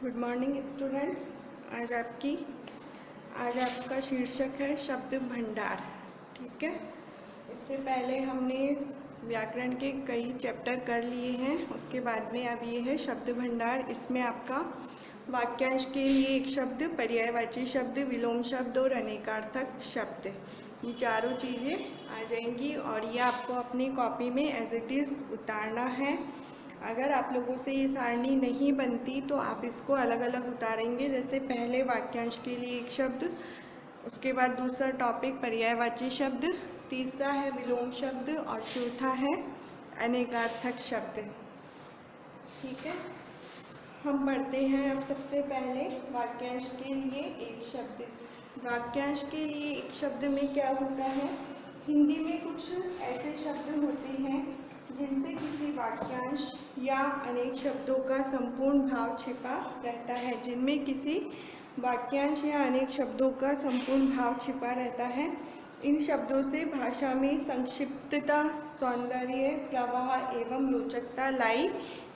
Good morning students. आज आपका शीर्षक है शब्द भंडार। ठीक है, इससे पहले हमने व्याकरण के कई चैप्टर कर लिए हैं, उसके बाद में अब ये है शब्द भंडार। इसमें आपका वाक्यांश के लिए एक शब्द, पर्यायवाची शब्द, विलोम शब्द और अनेकार्थक शब्द, ये चारों चीज़ें आ जाएंगी और ये आपको अपनी कॉपी में एज इट इज़ उतारना है। अगर आप लोगों से ये सारणी नहीं बनती तो आप इसको अलग अलग उतारेंगे। जैसे पहले वाक्यांश के लिए एक शब्द, उसके बाद दूसरा टॉपिक पर्यायवाची शब्द, तीसरा है विलोम शब्द और चौथा है अनेकार्थक शब्द। ठीक है, हम पढ़ते हैं अब सबसे पहले वाक्यांश के लिए एक शब्द। वाक्यांश के लिए एक शब्द में क्या होता है, हिंदी में कुछ ऐसे शब्द होते हैं जिनसे किसी वाक्यांश या अनेक शब्दों का संपूर्ण भाव छिपा रहता है। जिनमें किसी वाक्यांश या अनेक शब्दों का संपूर्ण भाव छिपा रहता है। इन शब्दों से भाषा में संक्षिप्तता, सौंदर्य, प्रवाह एवं रोचकता लाई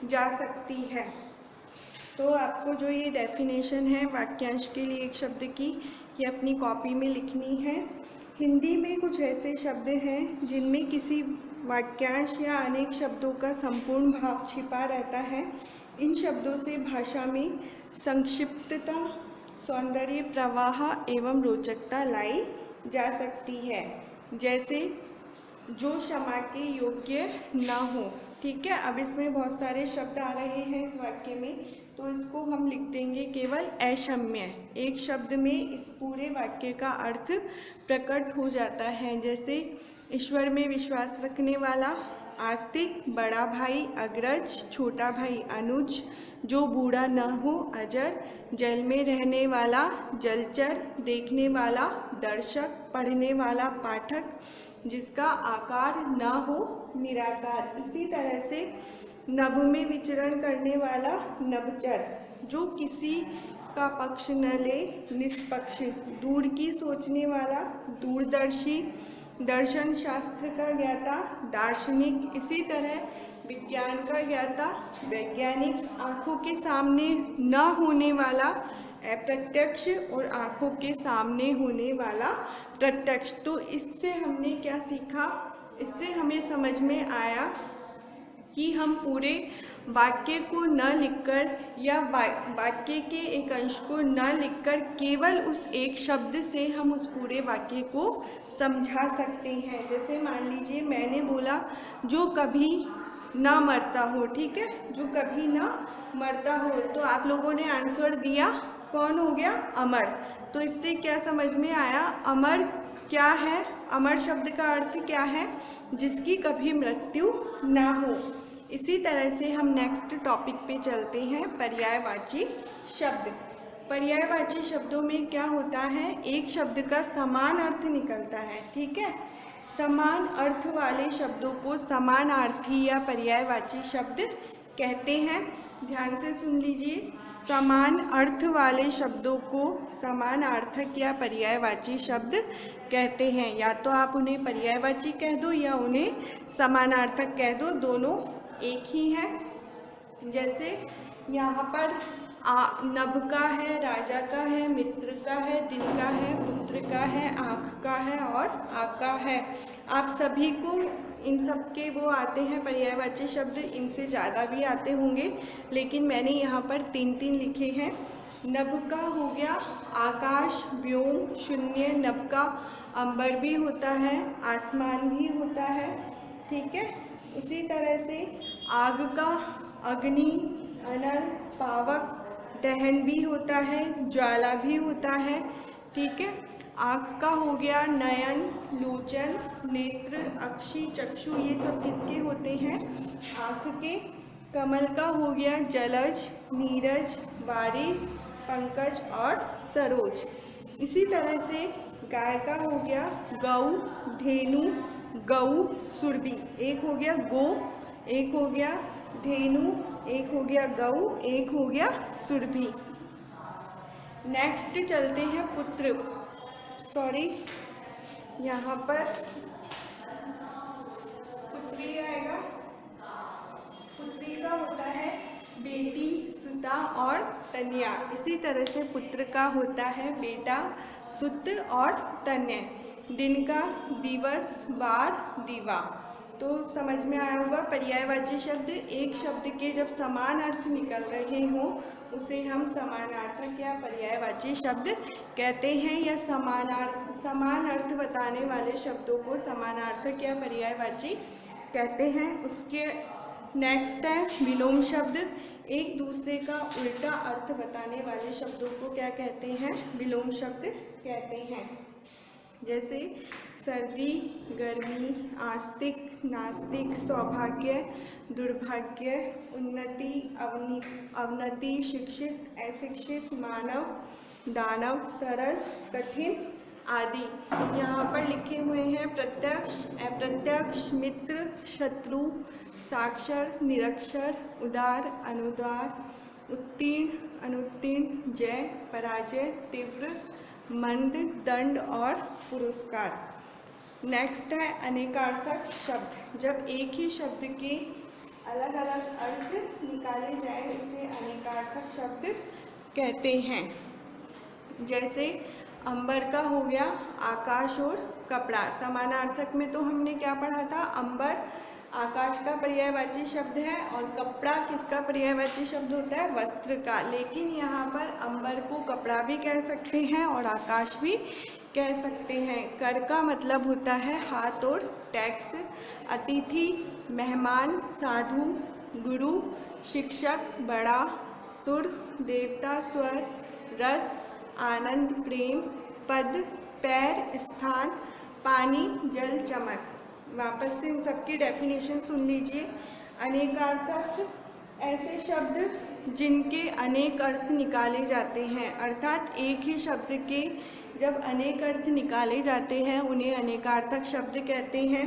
जा सकती है। तो आपको जो ये डेफिनेशन है वाक्यांश के लिए एक शब्द की, ये अपनी कॉपी में लिखनी है। हिंदी में कुछ ऐसे शब्द हैं जिनमें किसी वाक्यांश या अनेक शब्दों का संपूर्ण भाव छिपा रहता है। इन शब्दों से भाषा में संक्षिप्तता, सौंदर्य, प्रवाह एवं रोचकता लाई जा सकती है। जैसे जो क्षमा के योग्य ना हो। ठीक है, अब इसमें बहुत सारे शब्द आ रहे हैं इस वाक्य में, तो इसको हम लिख देंगे केवल अक्षम्य। एक शब्द में इस पूरे वाक्य का अर्थ प्रकट हो जाता है। जैसे ईश्वर में विश्वास रखने वाला, आस्तिक, बड़ा भाई अग्रज, छोटा भाई अनुज, जो बूढ़ा न हो अजर, जल में रहने वाला जलचर, देखने वाला दर्शक, पढ़ने वाला पाठक, जिसका आकार न हो निराकार। इसी तरह से नभ में विचरण करने वाला नभचर, जो किसी का पक्ष न ले निष्पक्ष, दूर की सोचने वाला दूरदर्शी, दर्शन शास्त्र का ज्ञाता दार्शनिक। इसी तरह विज्ञान का ज्ञाता वैज्ञानिक, आँखों के सामने न होने वाला अप्रत्यक्ष और आँखों के सामने होने वाला प्रत्यक्ष। तो इससे हमने क्या सीखा, इससे हमें समझ में आया कि हम पूरे वाक्य को न लिखकर या वाक्य के एक अंश को न लिखकर केवल उस एक शब्द से हम उस पूरे वाक्य को समझा सकते हैं। जैसे मान लीजिए मैंने बोला जो कभी ना मरता हो। ठीक है, जो कभी ना मरता हो, तो आप लोगों ने आंसर दिया, कौन हो गया, अमर। तो इससे क्या समझ में आया, अमर क्या है, अमर शब्द का अर्थ क्या है, जिसकी कभी मृत्यु ना हो। इसी तरह से हम नेक्स्ट टॉपिक पे चलते हैं, पर्यायवाची शब्द। पर्यायवाची शब्दों में क्या होता है, एक शब्द का समान अर्थ निकलता है। ठीक है, समान अर्थ वाले शब्दों को समानार्थी या पर्यायवाची शब्द कहते हैं। ध्यान से सुन लीजिए, समान अर्थ वाले शब्दों को समानार्थक या पर्यायवाची शब्द कहते हैं। या तो आप उन्हें पर्यायवाची कह दो या उन्हें समानार्थक कह दो, दोनों एक ही है। जैसे यहाँ पर नभ का है, राजा का है, मित्र का है, दिन का है, पुत्र का है, आँख का है और आका है। आप सभी को इन सब के वो आते हैं पर्यायवाची शब्द, इनसे ज़्यादा भी आते होंगे, लेकिन मैंने यहाँ पर 3 लिखे हैं। नभ का हो गया आकाश, व्योम, शून्य। नभ का अंबर भी होता है, आसमान भी होता है। ठीक है, उसी तरह से आग का अग्नि, अनल, पावक, दहन भी होता है, ज्वाला भी होता है। ठीक है, आँख का हो गया नयन, लोचन, नेत्र, अक्षि, चक्षु, ये सब किसके होते हैं, आँख के। कमल का हो गया जलज, नीरज, बारिश, पंकज और सरोज। इसी तरह से गाय का हो गया गौ, धेनु, गऊ, सुरभि। एक हो गया गो, एक हो गया धेनु, एक हो गया गऊ, एक हो गया सुरभि। नेक्स्ट चलते हैं पुत्र। सॉरी, यहाँ पर पुत्री आएगा। पुत्री का होता है बेटी, सुता और तनया। इसी तरह से पुत्र का होता है बेटा, सुत और तनय। दिन का दिवस, बार, दीवा। तो समझ में आया होगा। पर्यायवाची शब्द एक शब्द के जब समान अर्थ निकल रहे हों उसे हम समानार्थक या पर्यायवाची शब्द कहते हैं, या समान अर्थ बताने वाले शब्दों को समानार्थक या पर्यायवाची कहते हैं। उसके नेक्स्ट है विलोम शब्द। एक दूसरे का उल्टा अर्थ बताने वाले शब्दों को क्या कहते हैं? विलोम शब्द कहते हैं। जैसे सर्दी, गर्मी, आस्तिक, नास्तिक, सौभाग्य, दुर्भाग्य, उन्नति, अवनति, शिक्षित, अशिक्षित, मानव, दानव, सरल, कठिन आदि। यहाँ पर लिखे हुए हैं प्रत्यक्ष, अप्रत्यक्ष, मित्र, शत्रु, साक्षर, निरक्षर, उदार, अनुदार, उत्तीर्ण, अनुत्तीर्ण, जय, पराजय, तीव्र, मंद, दंड और पुरस्कार। नेक्स्ट है अनेकार्थक शब्द। जब एक ही शब्द के अलग अलग अर्थ निकाले जाए उसे अनेकार्थक शब्द कहते हैं। जैसे अंबर का हो गया आकाश और कपड़ा। समानार्थक में तो हमने क्या पढ़ा था? अंबर आकाश का पर्यायवाची शब्द है और कपड़ा किसका पर्यायवाची शब्द होता है? वस्त्र का। लेकिन यहाँ पर अंबर को कपड़ा भी कह सकते हैं और आकाश भी कह सकते हैं। कर का मतलब होता है हाथ और टैक्स। अतिथि, मेहमान, साधु, गुरु, शिक्षक, बड़ा, सुर, देवता, स्वर, रस, आनंद, प्रेम, पद, पैर, स्थान, पानी, जल, चमक। वापस से इन सबकी डेफिनेशन सुन लीजिए। अनेकार्थक ऐसे शब्द जिनके अनेक अर्थ निकाले जाते हैं, अर्थात एक ही शब्द के जब अनेक अर्थ निकाले जाते हैं उन्हें अनेकार्थक शब्द कहते हैं।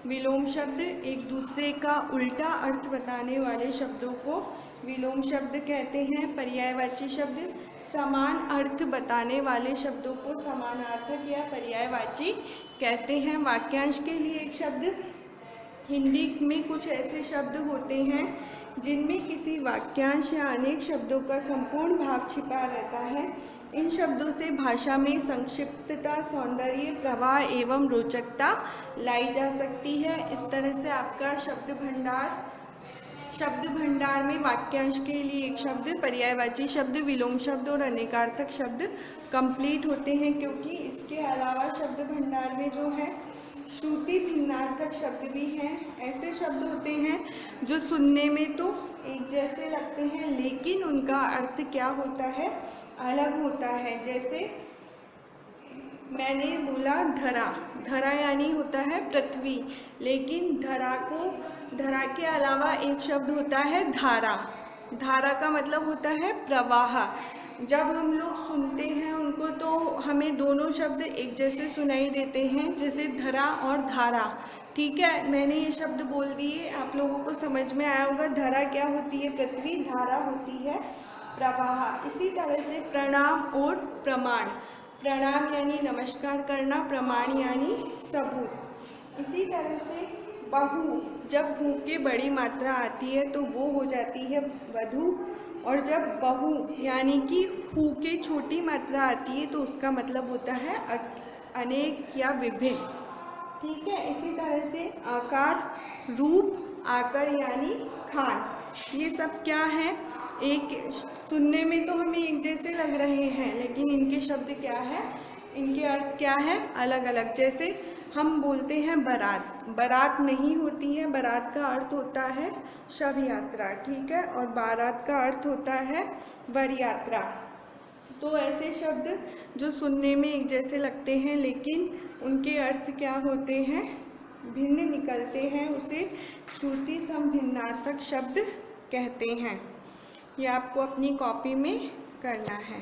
विलोम शब्द एक दूसरे का उल्टा अर्थ बताने वाले शब्दों को विलोम शब्द कहते हैं। पर्यायवाची शब्द समान अर्थ बताने वाले शब्दों को समानार्थक या पर्यायवाची कहते हैं। वाक्यांश के लिए एक शब्द। हिंदी में कुछ ऐसे शब्द होते हैं जिनमें किसी वाक्यांश या अनेक शब्दों का संपूर्ण भाव छिपा रहता है। इन शब्दों से भाषा में संक्षिप्तता, सौंदर्य, प्रवाह एवं रोचकता लाई जा सकती है। इस तरह से आपका शब्द भंडार में वाक्यांश के लिए एक शब्द, पर्यायवाची शब्द, विलोम शब्द और अनेकार्थक शब्द कंप्लीट होते हैं। क्योंकि इसके अलावा शब्द भंडार में जो है श्रुति भिन्नार्थक शब्द भी हैं। ऐसे शब्द होते हैं जो सुनने में तो एक जैसे लगते हैं लेकिन उनका अर्थ क्या होता है? अलग होता है। जैसे मैंने बोला धरा। धरा यानी होता है पृथ्वी, लेकिन धरा के अलावा एक शब्द होता है धारा। धारा का मतलब होता है प्रवाह। जब हम लोग सुनते हैं उनको तो हमें दोनों शब्द एक जैसे सुनाई देते हैं, जैसे धरा और धारा। ठीक है, मैंने ये शब्द बोल दिए, आप लोगों को समझ में आया होगा। धरा क्या होती है? पृथ्वी। धारा होती है प्रवाह। इसी तरह से प्रणाम और प्रमाण। प्रणाम यानी नमस्कार करना, प्रमाण यानी सबूत। इसी तरह से बहु, जब हु के बड़ी मात्रा आती है तो वो हो जाती है वधु, और जब बहु यानी कि हु के छोटी मात्रा आती है तो उसका मतलब होता है अनेक या विभिन्न। ठीक है, इसी तरह से आकार, रूप, आकर यानी खान। ये सब क्या है? एक सुनने में तो हमें एक जैसे लग रहे हैं लेकिन इनके शब्द क्या है, इनके अर्थ क्या है? अलग अलग। जैसे हम बोलते हैं बारात। बारात नहीं होती है, बारात का अर्थ होता है शव यात्रा। ठीक है, और बारात का अर्थ होता है वर यात्रा। तो ऐसे शब्द जो सुनने में एक जैसे लगते हैं लेकिन उनके अर्थ क्या होते हैं? भिन्न निकलते हैं, उसे श्रुति समभिन्नार्थक शब्द कहते हैं। ये आपको अपनी कॉपी में करना है।